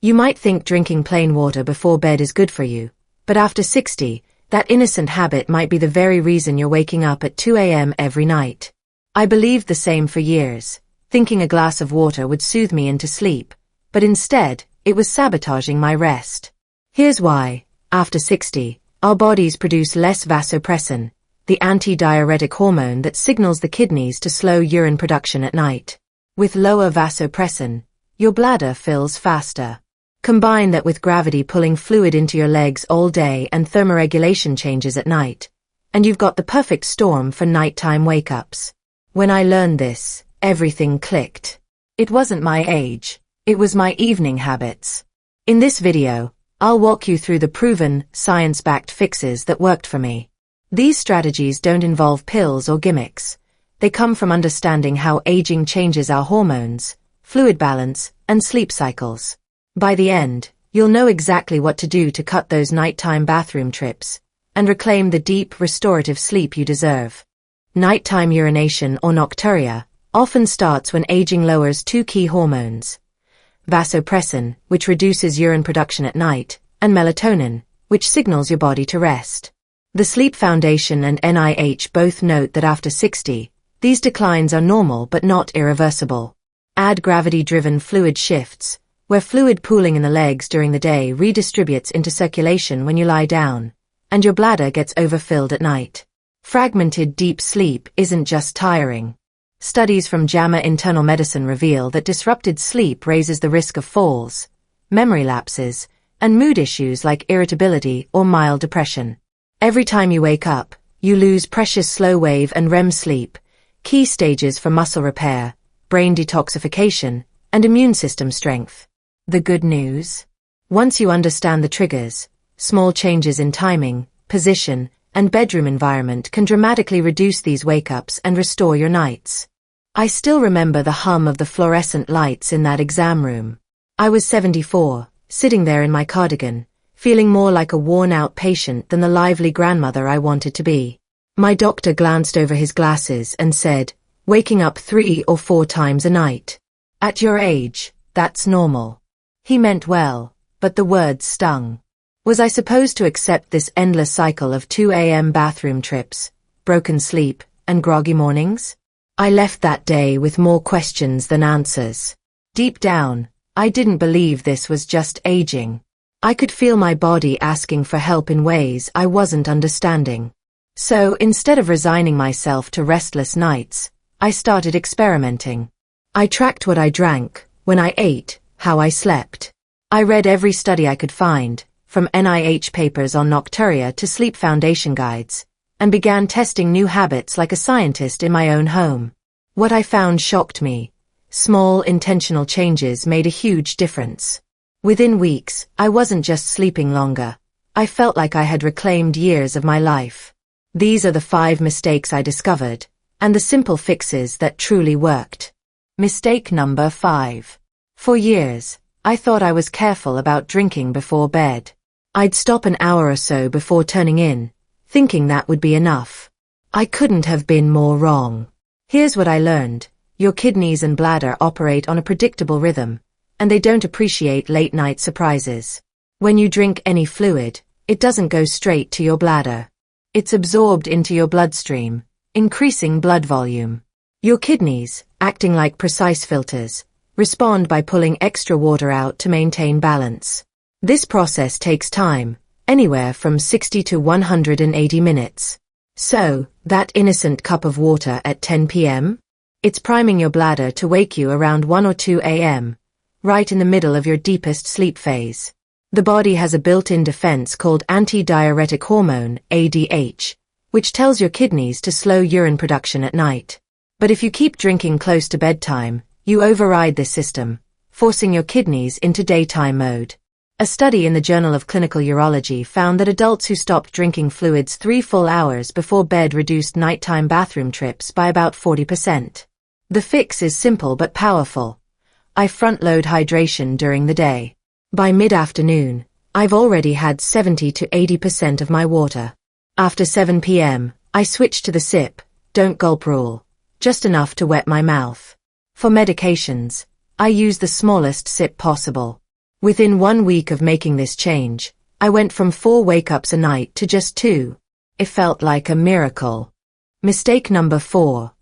You might think drinking plain water before bed is good for you, but after 60, that innocent habit might be the very reason you're waking up at 2 a.m. every night. I believed the same for years, thinking a glass of water would soothe me into sleep, but instead, it was sabotaging my rest. Here's why. After 60, our bodies produce less vasopressin, the anti-diuretic hormone that signals the kidneys to slow urine production at night. With lower vasopressin, your bladder fills faster. Combine that with gravity pulling fluid into your legs all day and thermoregulation changes at night, and you've got the perfect storm for nighttime wake-ups. When I learned this, everything clicked. It wasn't my age, it was my evening habits. In this video, I'll walk you through the proven, science-backed fixes that worked for me. These strategies don't involve pills or gimmicks. They come from understanding how aging changes our hormones, fluid balance, and sleep cycles. By the end, you'll know exactly what to do to cut those nighttime bathroom trips and reclaim the deep, restorative sleep you deserve. Nighttime urination or nocturia often starts when aging lowers two key hormones: vasopressin, which reduces urine production at night, and melatonin, which signals your body to rest. The Sleep Foundation and NIH both note that after 60, these declines are normal but not irreversible. Add gravity-driven fluid shifts, where fluid pooling in the legs during the day redistributes into circulation when you lie down, and your bladder gets overfilled at night. Fragmented deep sleep isn't just tiring. Studies from JAMA Internal Medicine reveal that disrupted sleep raises the risk of falls, memory lapses, and mood issues like irritability or mild depression. Every time you wake up, you lose precious slow-wave and REM sleep, key stages for muscle repair, brain detoxification, and immune system strength. The good news? Once you understand the triggers, small changes in timing, position, and bedroom environment can dramatically reduce these wake-ups and restore your nights. I still remember the hum of the fluorescent lights in that exam room. I was 74, sitting there in my cardigan, feeling more like a worn-out patient than the lively grandmother I wanted to be. My doctor glanced over his glasses and said, "Waking up 3 or 4 times a night. At your age, that's normal." He meant well, but the words stung. Was I supposed to accept this endless cycle of 2 a.m. bathroom trips, broken sleep, and groggy mornings? I left that day with more questions than answers. Deep down, I didn't believe this was just aging. I could feel my body asking for help in ways I wasn't understanding. So instead of resigning myself to restless nights, I started experimenting. I tracked what I drank, when I ate, how I slept. I read every study I could find, from NIH papers on nocturia to Sleep Foundation guides, and began testing new habits like a scientist in my own home. What I found shocked me. Small, intentional changes made a huge difference. Within weeks, I wasn't just sleeping longer. I felt like I had reclaimed years of my life. These are the 5 mistakes I discovered, and the simple fixes that truly worked. Mistake number 5. For years, I thought I was careful about drinking before bed. I'd stop an hour or so before turning in, thinking that would be enough. I couldn't have been more wrong. Here's what I learned. Your kidneys and bladder operate on a predictable rhythm, and they don't appreciate late-night surprises. When you drink any fluid, it doesn't go straight to your bladder. It's absorbed into your bloodstream, increasing blood volume. Your kidneys, acting like precise filters, respond by pulling extra water out to maintain balance. This process takes time, anywhere from 60 to 180 minutes. So, that innocent cup of water at 10 p.m.? It's priming your bladder to wake you around 1 or 2 a.m., right in the middle of your deepest sleep phase. The body has a built-in defense called anti-diuretic hormone, ADH, which tells your kidneys to slow urine production at night. But if you keep drinking close to bedtime, you override this system, forcing your kidneys into daytime mode. A study in the Journal of Clinical Urology found that adults who stopped drinking fluids 3 full hours before bed reduced nighttime bathroom trips by about 40%. The fix is simple but powerful. I front-load hydration during the day. By mid-afternoon, I've already had 70 to 80% of my water. After 7 p.m., I switch to the sip, don't gulp rule, just enough to wet my mouth. For medications, I use the smallest sip possible. Within 1 week of making this change, I went from 4 wake-ups a night to just 2. It felt like a miracle. Mistake number 4.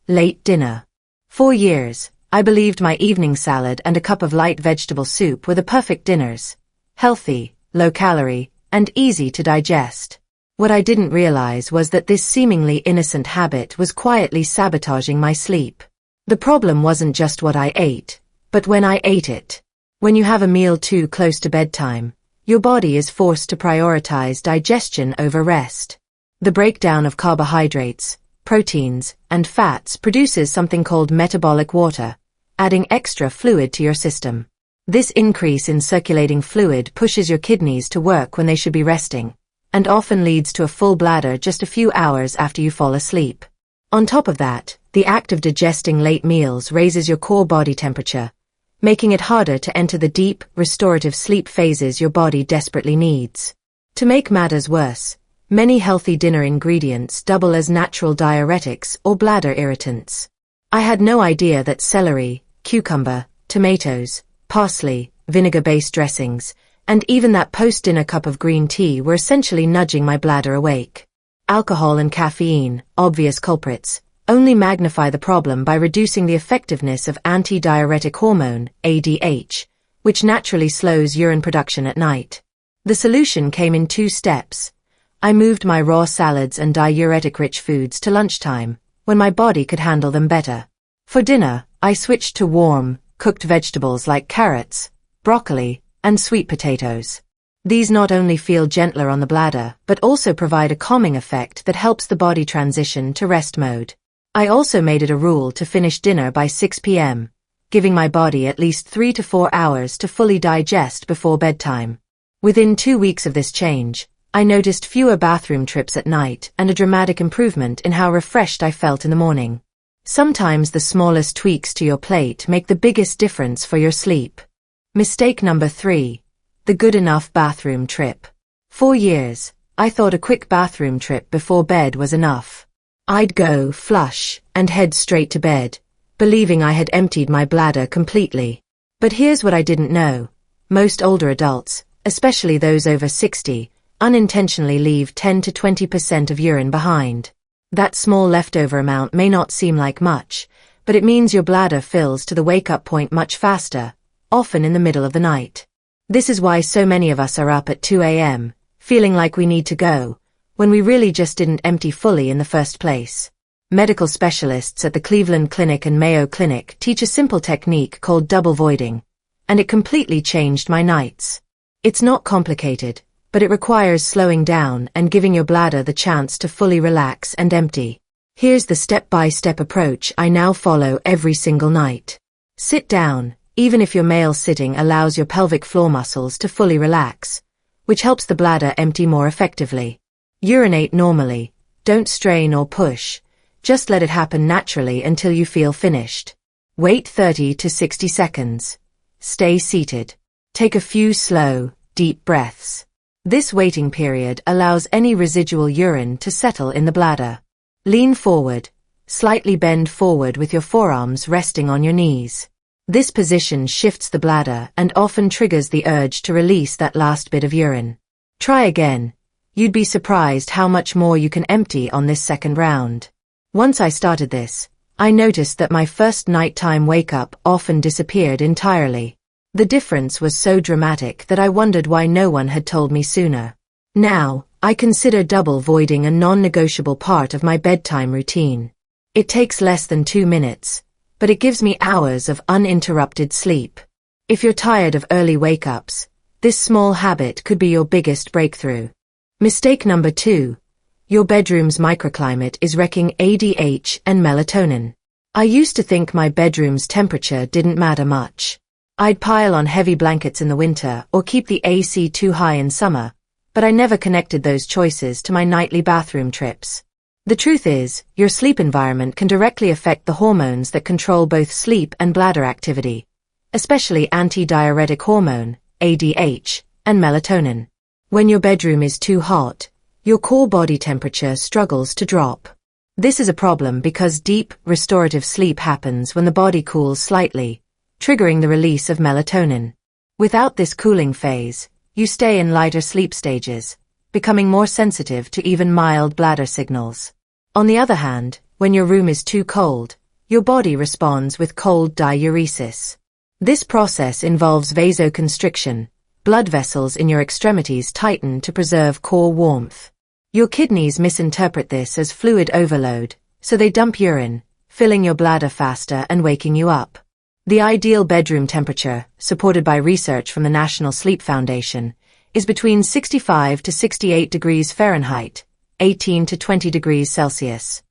Late dinner. For years, I believed my evening salad and a cup of light vegetable soup were the perfect dinners. Healthy, low-calorie, and easy to digest. What I didn't realize was that this seemingly innocent habit was quietly sabotaging my sleep. The problem wasn't just what I ate, but when I ate it. When you have a meal too close to bedtime, your body is forced to prioritize digestion over rest. The breakdown of carbohydrates, proteins, and fats produces something called metabolic water, adding extra fluid to your system. This increase in circulating fluid pushes your kidneys to work when they should be resting, and often leads to a full bladder just a few hours after you fall asleep. On top of that, the act of digesting late meals raises your core body temperature, making it harder to enter the deep, restorative sleep phases your body desperately needs. To make matters worse, many healthy dinner ingredients double as natural diuretics or bladder irritants. I had no idea that celery, cucumber, tomatoes, parsley, vinegar-based dressings, and even that post-dinner cup of green tea were essentially nudging my bladder awake. Alcohol and caffeine, obvious culprits, only magnify the problem by reducing the effectiveness of anti-diuretic hormone, ADH, which naturally slows urine production at night. The solution came in 2 steps. I moved my raw salads and diuretic-rich foods to lunchtime, when my body could handle them better. For dinner, I switched to warm, cooked vegetables like carrots, broccoli, and sweet potatoes. These not only feel gentler on the bladder, but also provide a calming effect that helps the body transition to rest mode. I also made it a rule to finish dinner by 6 p.m., giving my body at least 3 to 4 hours to fully digest before bedtime. Within 2 weeks of this change, I noticed fewer bathroom trips at night and a dramatic improvement in how refreshed I felt in the morning. Sometimes the smallest tweaks to your plate make the biggest difference for your sleep. Mistake number 3. The good enough bathroom trip. For years, I thought a quick bathroom trip before bed was enough. I'd go, flush, and head straight to bed, believing I had emptied my bladder completely. But here's what I didn't know. Most older adults, especially those over 60, unintentionally leave 10 to 20% of urine behind. That small leftover amount may not seem like much, but it means your bladder fills to the wake-up point much faster, often in the middle of the night. This is why so many of us are up at 2 a.m., feeling like we need to go, when we really just didn't empty fully in the first place. Medical specialists at the Cleveland Clinic and Mayo Clinic teach a simple technique called double voiding, and it completely changed my nights. It's not complicated, but it requires slowing down and giving your bladder the chance to fully relax and empty. Here's the step-by-step approach I now follow every single night. Sit down, even if your male sitting allows your pelvic floor muscles to fully relax, which helps the bladder empty more effectively. Urinate normally, don't strain or push, just let it happen naturally until you feel finished. Wait 30 to 60 seconds. Stay seated. Take a few slow, deep breaths. This waiting period allows any residual urine to settle in the bladder. Lean forward, slightly bend forward with your forearms resting on your knees. This position shifts the bladder and often triggers the urge to release that last bit of urine. Try again. You'd be surprised how much more you can empty on this second round. Once I started this, I noticed that my first nighttime wake-up often disappeared entirely. The difference was so dramatic that I wondered why no one had told me sooner. Now, I consider double voiding a non-negotiable part of my bedtime routine. It takes less than 2 minutes, but it gives me hours of uninterrupted sleep. If you're tired of early wake-ups, this small habit could be your biggest breakthrough. Mistake number 2. Your bedroom's microclimate is wrecking ADH and melatonin. I used to think my bedroom's temperature didn't matter much. I'd pile on heavy blankets in the winter or keep the AC too high in summer, but I never connected those choices to my nightly bathroom trips. The truth is, your sleep environment can directly affect the hormones that control both sleep and bladder activity, especially anti-diuretic hormone, ADH, and melatonin. When your bedroom is too hot, your core body temperature struggles to drop. This is a problem because deep, restorative sleep happens when the body cools slightly, triggering the release of melatonin. Without this cooling phase, you stay in lighter sleep stages, becoming more sensitive to even mild bladder signals. On the other hand, when your room is too cold, your body responds with cold diuresis. This process involves vasoconstriction. Blood vessels in your extremities tighten to preserve core warmth. Your kidneys misinterpret this as fluid overload, so they dump urine, filling your bladder faster and waking you up. The ideal bedroom temperature, supported by research from the National Sleep Foundation, is between 65 to 68 degrees Fahrenheit, 18 to 20 degrees Celsius.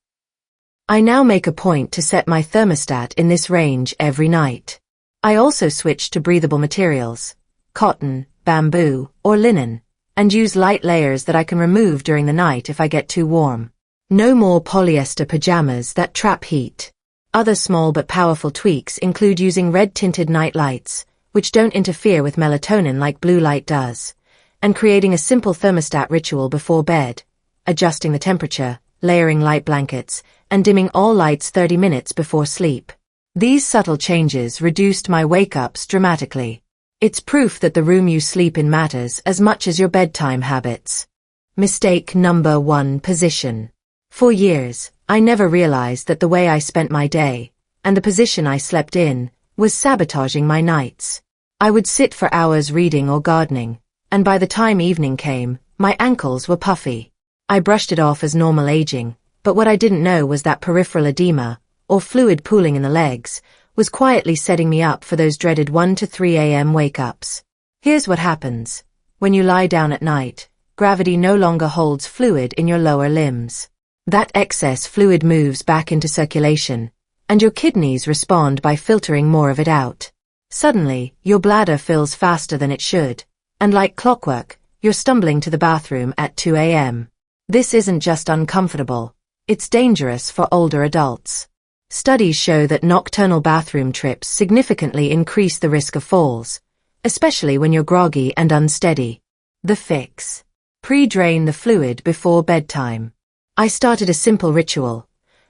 I now make a point to set my thermostat in this range every night. I also switch to breathable materials, cotton, bamboo, or linen, and use light layers that I can remove during the night if I get too warm. No more polyester pajamas that trap heat. Other small but powerful tweaks include using red-tinted night lights, which don't interfere with melatonin like blue light does, and creating a simple thermostat ritual before bed, adjusting the temperature, layering light blankets, and dimming all lights 30 minutes before sleep. These subtle changes reduced my wake-ups dramatically. It's proof that the room you sleep in matters as much as your bedtime habits. Mistake number 1: position. For years, I never realized that the way I spent my day, and the position I slept in, was sabotaging my nights. I would sit for hours reading or gardening, and by the time evening came, my ankles were puffy. I brushed it off as normal aging, but what I didn't know was that peripheral edema, or fluid pooling in the legs, was quietly setting me up for those dreaded 1 to 3 a.m. wake-ups. Here's what happens. When you lie down at night, gravity no longer holds fluid in your lower limbs. That excess fluid moves back into circulation, and your kidneys respond by filtering more of it out. Suddenly, your bladder fills faster than it should, and like clockwork, you're stumbling to the bathroom at 2 a.m. This isn't just uncomfortable, it's dangerous for older adults. Studies show that nocturnal bathroom trips significantly increase the risk of falls, especially when you're groggy and unsteady. The fix: pre-drain the fluid before bedtime. I started a simple ritual: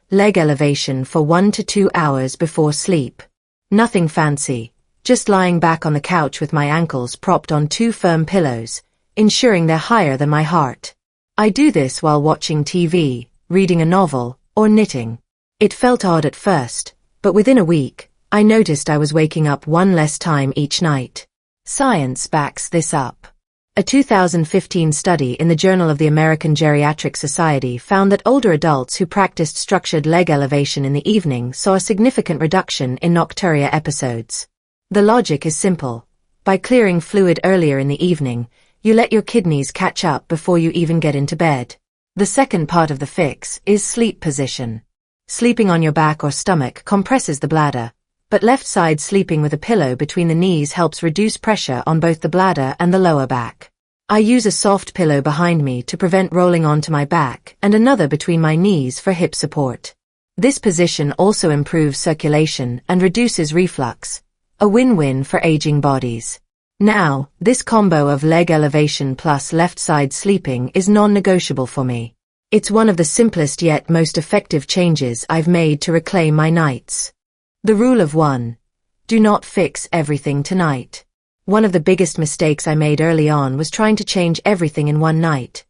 leg elevation for 1 to 2 hours before sleep. Nothing fancy, just lying back on the couch with my ankles propped on 2 firm pillows, ensuring they're higher than my heart. I do this while watching TV, reading a novel, or knitting. It felt odd at first, but within a week, I noticed I was waking up 1 less time each night. Science backs this up. A 2015 study in the Journal of the American Geriatric Society found that older adults who practiced structured leg elevation in the evening saw a significant reduction in nocturia episodes. The logic is simple. By clearing fluid earlier in the evening, you let your kidneys catch up before you even get into bed. The second part of the fix is sleep position. Sleeping on your back or stomach compresses the bladder, but left side sleeping with a pillow between the knees helps reduce pressure on both the bladder and the lower back. I use a soft pillow behind me to prevent rolling onto my back and another between my knees for hip support. This position also improves circulation and reduces reflux, a win-win for aging bodies. Now, this combo of leg elevation plus left side sleeping is non-negotiable for me. It's one of the simplest yet most effective changes I've made to reclaim my nights. The rule of 1. Do not fix everything tonight. One of the biggest mistakes I made early on was trying to change everything in one night.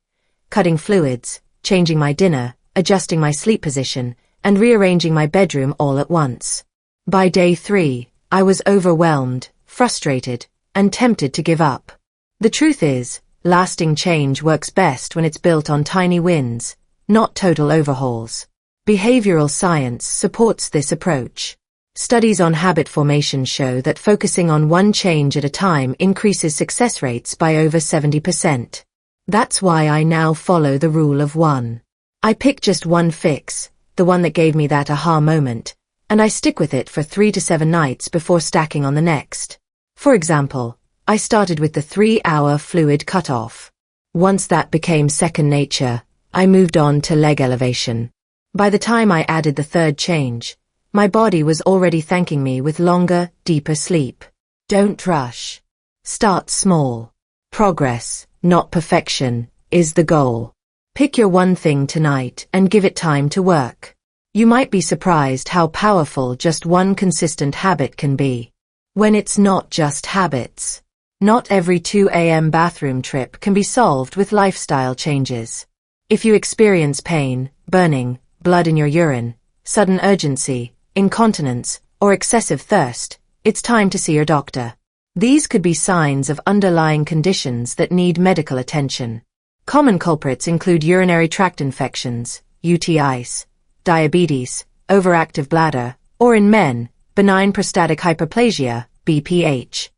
Cutting fluids, changing my dinner, adjusting my sleep position, and rearranging my bedroom all at once. By day 3, I was overwhelmed, frustrated, and tempted to give up. The truth is, lasting change works best when it's built on tiny wins, not total overhauls. Behavioral science supports this approach. Studies on habit formation show that focusing on one change at a time increases success rates by over 70%. That's why I now follow the rule of 1. I pick just one fix, the one that gave me that aha moment, and I stick with it for 3 to 7 nights before stacking on the next. For example, I started with the 3-hour fluid cutoff. Once that became second nature, I moved on to leg elevation. By the time I added the third change, my body was already thanking me with longer, deeper sleep. Don't rush. Start small. Progress, not perfection, is the goal. Pick your one thing tonight and give it time to work. You might be surprised how powerful just one consistent habit can be. When it's not just habits. Not every 2 a.m. bathroom trip can be solved with lifestyle changes. If you experience pain, burning, blood in your urine, sudden urgency, incontinence, or excessive thirst, it's time to see your doctor. These could be signs of underlying conditions that need medical attention. Common culprits include urinary tract infections, UTIs, diabetes, overactive bladder, or in men, benign prostatic hyperplasia, BPH.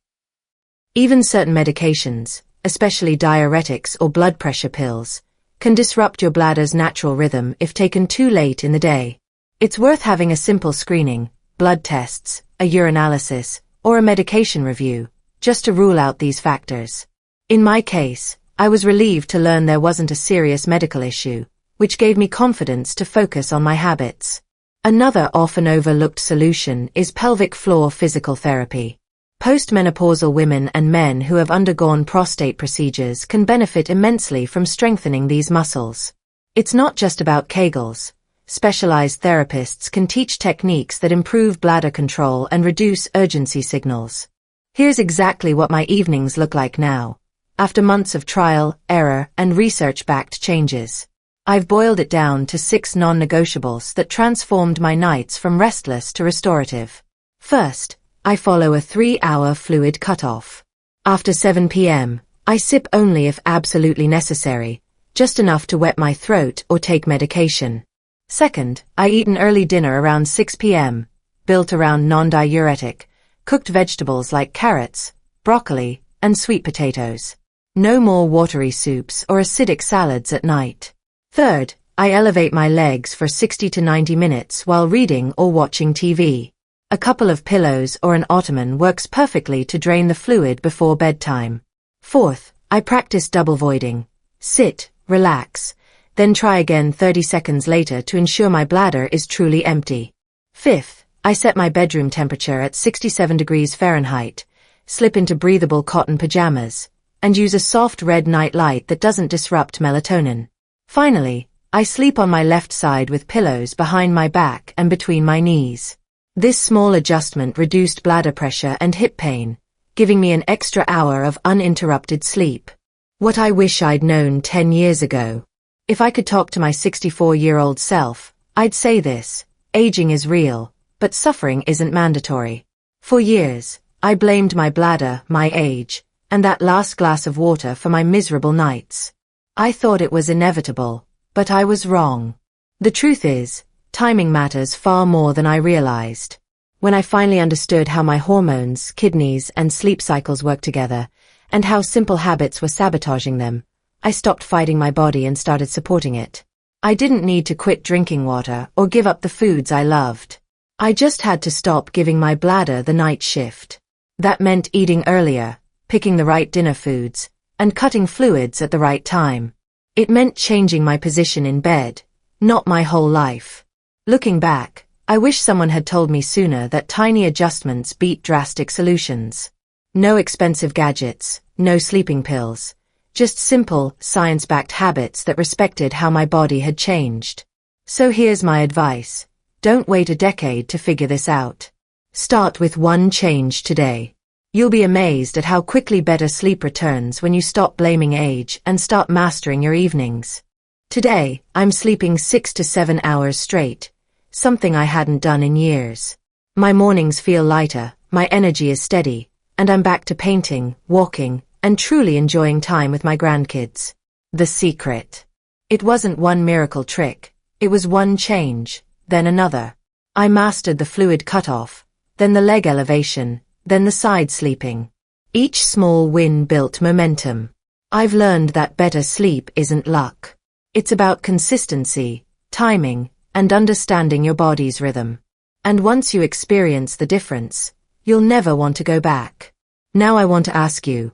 Even certain medications, especially diuretics or blood pressure pills, can disrupt your bladder's natural rhythm if taken too late in the day. It's worth having a simple screening, blood tests, a urinalysis, or a medication review, just to rule out these factors. In my case, I was relieved to learn there wasn't a serious medical issue, which gave me confidence to focus on my habits. Another often overlooked solution is pelvic floor physical therapy. Postmenopausal women and men who have undergone prostate procedures can benefit immensely from strengthening these muscles. It's not just about Kegels. Specialized therapists can teach techniques that improve bladder control and reduce urgency signals. Here's exactly what my evenings look like now. After months of trial, error, and research-backed changes, I've boiled it down to 6 non-negotiables that transformed my nights from restless to restorative. First, I follow a 3-hour fluid cutoff. After 7 p.m., I sip only if absolutely necessary, just enough to wet my throat or take medication. Second, I eat an early dinner around 6 p.m., built around non-diuretic, cooked vegetables like carrots, broccoli, and sweet potatoes. No more watery soups or acidic salads at night. Third, I elevate my legs for 60 to 90 minutes while reading or watching TV. A couple of pillows or an ottoman works perfectly to drain the fluid before bedtime. Fourth, I practice double voiding. Sit, relax, then try again 30 seconds later to ensure my bladder is truly empty. Fifth, I set my bedroom temperature at 67 degrees Fahrenheit, slip into breathable cotton pajamas, and use a soft red night light that doesn't disrupt melatonin. Finally, I sleep on my left side with pillows behind my back and between my knees. This small adjustment reduced bladder pressure and hip pain, giving me an extra hour of uninterrupted sleep. What I wish I'd known 10 years ago. If I could talk to my 64-year-old self, I'd say this: aging is real, but suffering isn't mandatory. For years, I blamed my bladder, my age, and that last glass of water for my miserable nights. I thought it was inevitable, but I was wrong. The truth is, timing matters far more than I realized. When I finally understood how my hormones, kidneys, and sleep cycles work together, and how simple habits were sabotaging them, I stopped fighting my body and started supporting it. I didn't need to quit drinking water or give up the foods I loved. I just had to stop giving my bladder the night shift. That meant eating earlier, picking the right dinner foods, and cutting fluids at the right time. It meant changing my position in bed, not my whole life. Looking back, I wish someone had told me sooner that tiny adjustments beat drastic solutions. No expensive gadgets, no sleeping pills, just simple, science-backed habits that respected how my body had changed. So here's my advice. Don't wait a decade to figure this out. Start with one change today. You'll be amazed at how quickly better sleep returns when you stop blaming age and start mastering your evenings. Today, I'm sleeping 6 to 7 hours straight, something I hadn't done in years. My mornings feel lighter, my energy is steady, and I'm back to painting, walking, and truly enjoying time with my grandkids. The secret. It wasn't one miracle trick, it was one change, then another. I mastered the fluid cutoff, then the leg elevation, then the side sleeping. Each small win built momentum. I've learned that better sleep isn't luck. It's about consistency, timing, and understanding your body's rhythm. And once you experience the difference, you'll never want to go back. Now I want to ask you,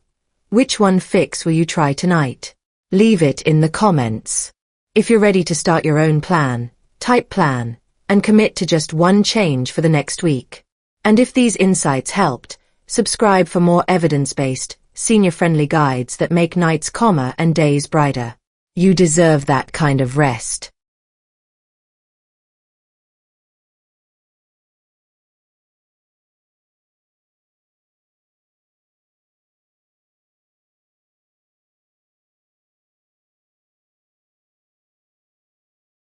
which one fix will you try tonight? Leave it in the comments. If you're ready to start your own plan, type plan, and commit to just one change for the next week. And if these insights helped, subscribe for more evidence-based, senior-friendly guides that make nights calmer and days brighter. You deserve that kind of rest.